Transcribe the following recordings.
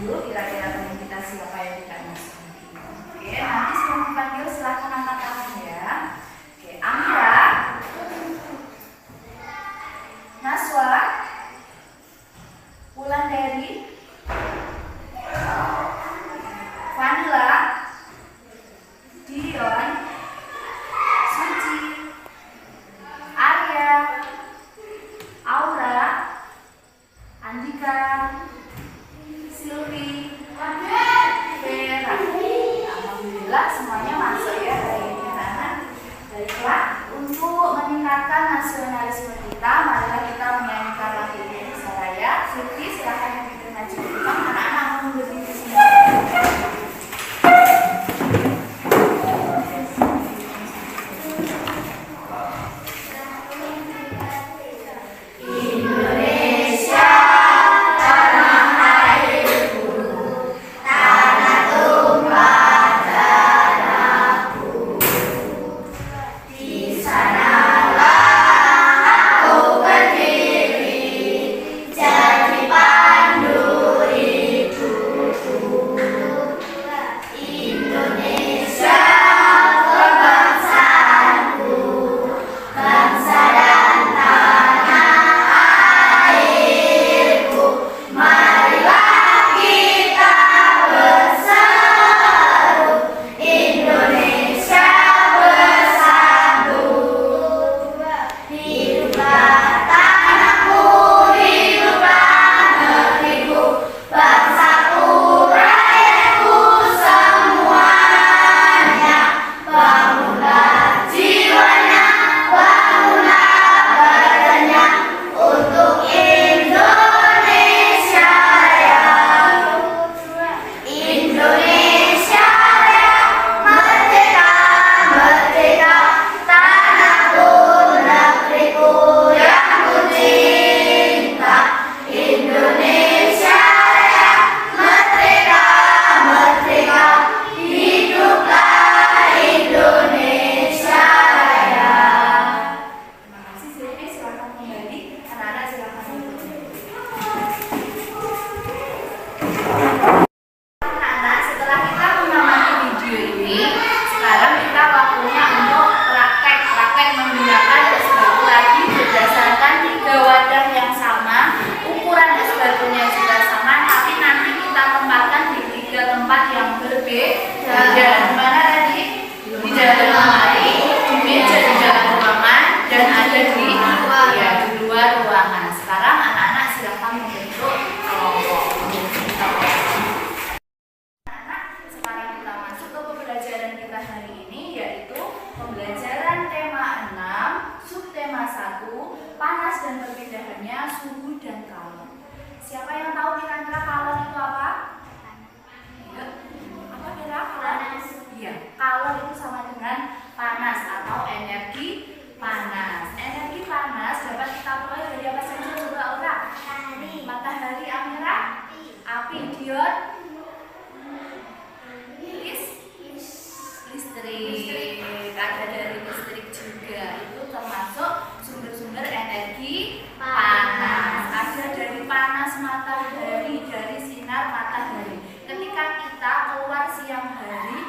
dulu kira-kira teman kita siapa yang tidak masuk. Oke, nanti sebelum dipanggil silahkan angkat tangan ya. Oke, Amira, Naswa, Wulandari, Vanilla, Dion, Suci, Arya, Aura, Andika, Silvi, Vera. Alhamdulillah semuanya masuk ya hari ini anak. Baiklah, untuk meningkatkan nasionalisme kita, marilah kita menyanyikan lagu Indonesia Raya. Silvi, silakan berdiri maju ke depan. Anak-anak mau berdiri di sini. Panas dan perbedaannya, suhu dan kalor. Siapa yang tahu kira-kira kalor itu apa? Ya. Apa kira kalor? Iya, kalor itu sama dengan panas atau energi panas. Energi panas dapat kita peroleh dari apa saja coba Aura? Matahari, Amira? Api, Dion? Listrik. Ada dari listrik juga. Itu termasuk sumber-sumber energi panas. Ada dari panas matahari, dari sinar matahari. Ketika kita keluar siang hari,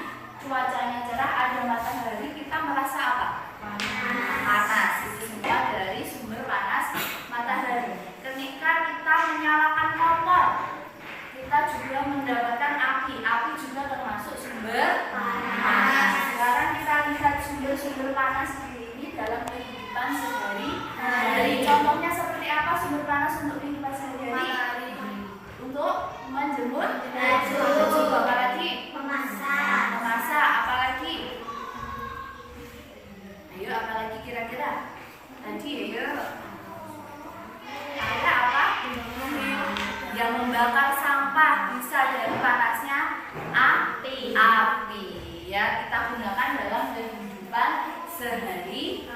cuacanya cerah, ada matahari, kita merasa apa? Panas. Itu semua dari sumber panas matahari. Ketika kita menyalakan kompor, kita juga mendapatkan api. Api juga termasuk sumber panas. Sekarang kita lihat sumber-sumber panas ini dalam kehidupan sehari-hari. Contohnya seperti apa sumber panas untuk kehidupan sehari-hari? Untuk menjemur, apa lagi? Memasak, apa lagi? Ayo, apa lagi kira-kira? Tadi ayo. Ada apa? Yang membakar sampah, bisa dari panasnya api. Ya, kita gunakan dalam kehidupan sehari-hari.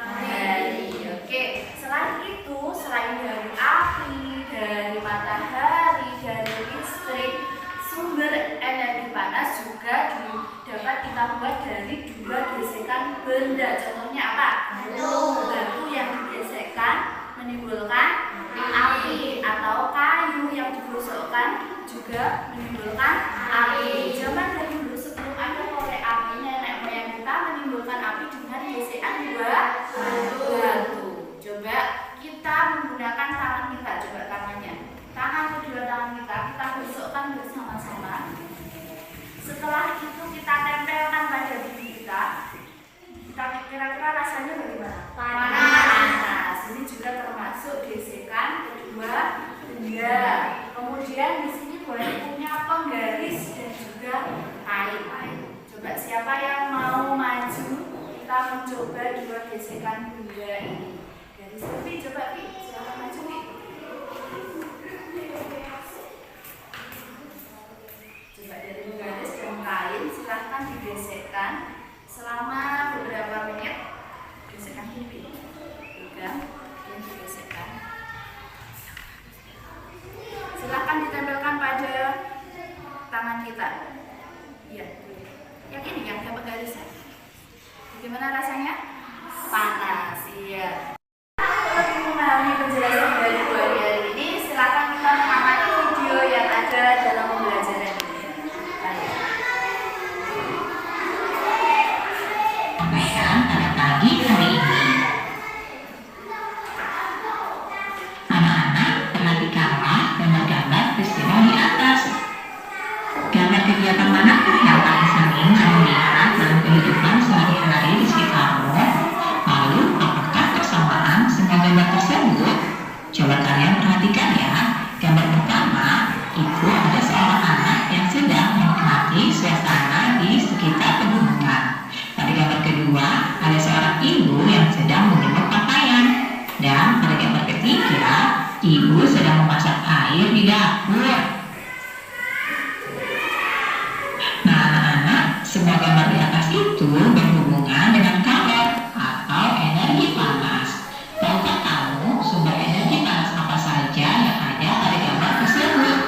Oke, selain itu, selain dari api, dari matahari, dari listrik, sumber energi panas juga dapat kita buat dari dua gesekan benda. Contohnya apa? Batu yang digesekkan menimbulkan api, atau kayu yang digosokkan juga menimbulkan menimbulkan api. Zaman dahulu sebelum ada korek api, nenek moyang kita menimbulkan api dengan gesekan batu. Coba kita menggunakan tangan kita, coba tangannya. Kedua tangan kita gosokkan bersama-sama. Setelah itu kita tempelkan pada pipi kita. Kira-kira rasanya bagaimana? Panas. Ini juga termasuk gesekan kedua benda. Kemudian di sini boleh punya penggaris dan juga kain. Coba siapa yang mau maju? Kita mencoba dua gesekan benda ini. Garis lebih, coba Pi, silakan maju Pi. Coba dari garis dan kain silahkan digesekkan selama beberapa menit. Gesekkan Pi. Pegang dan digesekkan. Silahkan ditempelkan pada tangan kita. Iya, yang ini yang dapat garisnya. Bagaimana rasanya? Panas, iya. Kalau ingin memahami penjelasan dari dua hari ini, silahkan kita mengamati video yang ada dalam pembelajaran ini. Sampaikan pada pagi hari ini. Anak-anak, perhatikanlah gambar-gambar peristiwa di atas. Gambar kegiatan manakah yang paling sering kamu lihat dalam kehidupan sehari-hari di sekitarmu? Lalu, apakah persamaan semua gambar tersebut? Coba kalian perhatikan ya. Gambar pertama, itu ada seorang anak yang sedang menikmati suasana di sekitar pegunungan. Pada gambar kedua, ada seorang ibu yang sedang menjemur pakaian. Dan pada gambar ketiga, ibu sedang memasak air di dapur. Nah, anak-anak, semua gambar di atas itu berhubungan dengan kalor atau energi panas. Tahukah kamu sumber energi panas apa saja yang ada pada gambar tersebut?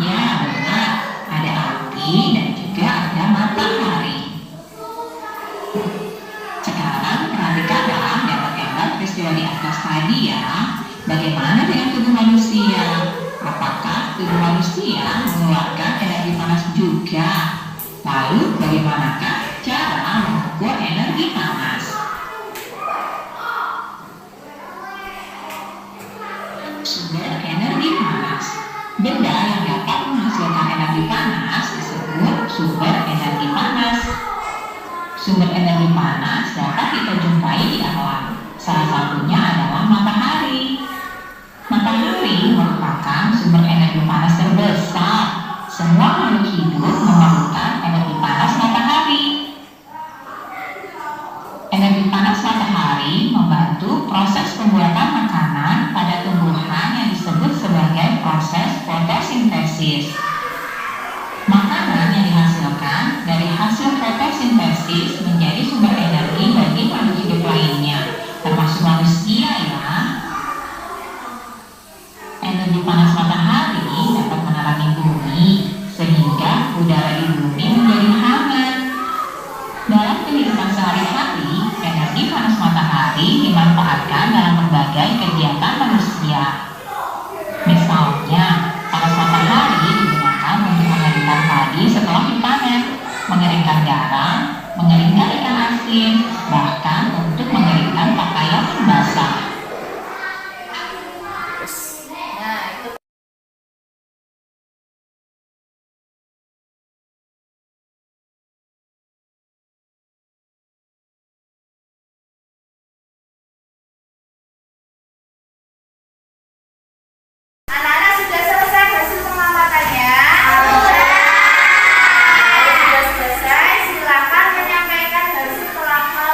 Ya, benar. Ada api dan juga ada matahari. Sekarang perhatikanlah gambar-gambar peristiwa di atas tadi ya. Bagaimana dengan tubuh manusia? Apakah tubuh manusia mengeluarkan energi panas juga? Lalu bagaimanakah cara mengukur energi panas? Sumber energi panas. Benda yang dapat menghasilkan energi panas disebut sumber energi panas. Sumber energi panas dapat kita jumpai di alam. Salah satunya adalah matahari. Matahari merupakan sumber energi panas terbesar. Semua makhluk hidup memerlukan energi panas matahari. Energi panas matahari membantu proses pembuatan makanan pada tumbuhan yang disebut sebagai proses fotosintesis. Makanan yang dihasilkan dari hasil fotosintesis menjadi sumber energi bagi makhluk hidup lainnya, termasuk manusia ya. Energi panas matahari dapat menerangi bumi, sehingga udara di bumi menjadi hangat. Dalam kehidupan sehari-hari, energi panas matahari dimanfaatkan dalam berbagai kegiatan manusia. Misalnya, panas matahari digunakan untuk mengeringkan padi setelah dipanen, mengeringkan garam, mengeringkan ikan asin, bahkan untuk mengeringkan pakaian yang basah. Anak-anak sudah selesai hasil pengamatannya? Sudah selesai, silakan menyampaikan hasil pengamatannya.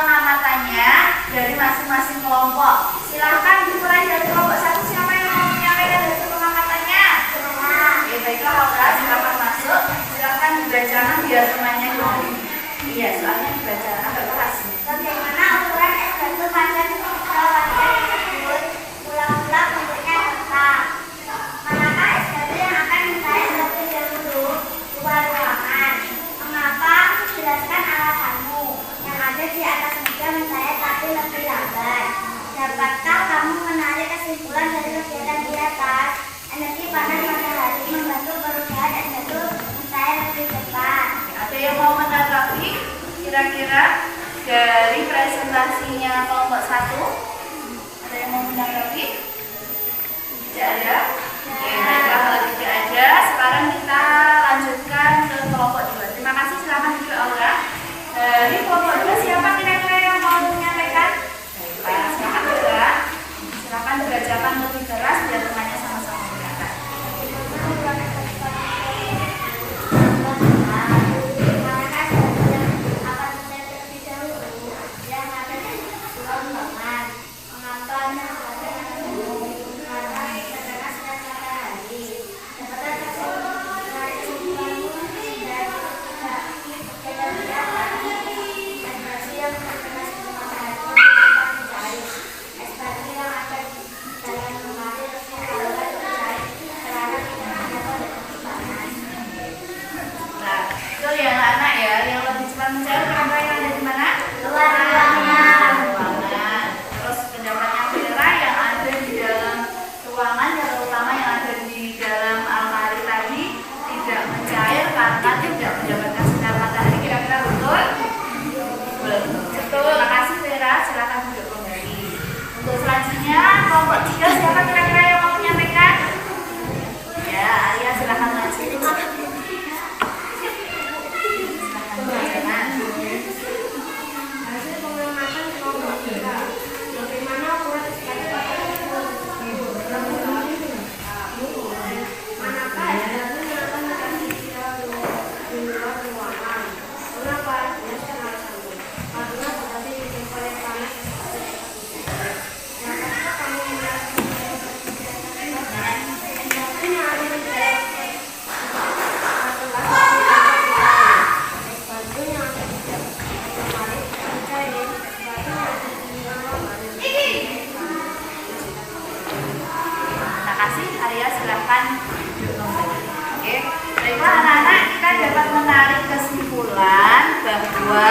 silakan duduk kembali. Oke, baiklah anak-anak, kita dapat menarik kesimpulan bahwa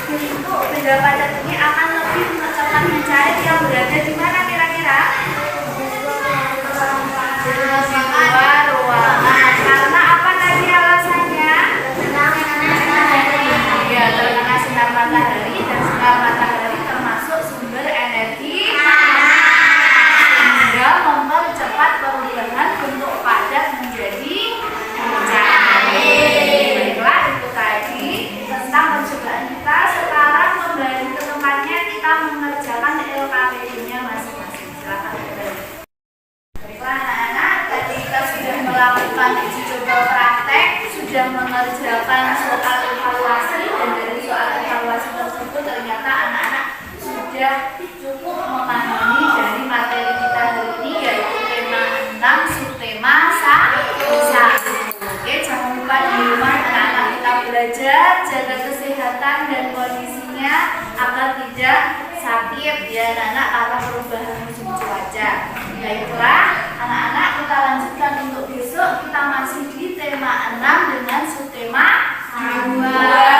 untuk benda padat ini akan lebih cepat mencair yang berada di mana kira-kira? Di luar ruangan. Karena apa tadi alasannya? Ya, terkena sinar matahari, dan sinar matahari termasuk sumber energi sehingga mempercepat perubahan bentuk padat menjadi mencair. Baiklah, itu tadi tentang percobaan kita. Sekarang kembali ke tempatnya, kita mengerjakan LKPD-nya masing-masing. Silakan kembali. Baiklah anak-anak, tadi kita sudah melakukan uji coba praktek, sudah mengerjakan soal evaluasi, dan dari soal evaluasi tersebut ternyata anak-anak sudah cukup memahami dari materi kita hari ini, yaitu tema 6 subtema 1. Oke, jangan lupa di rumah anak-anak kita belajar, jaga kesehatan dan kondisinya agar tidak sakit ya anak-anak karena perubahan musim cuaca. Baiklah anak-anak, kita lanjutkan untuk besok. Kita masih di tema 6 dengan subtema 2.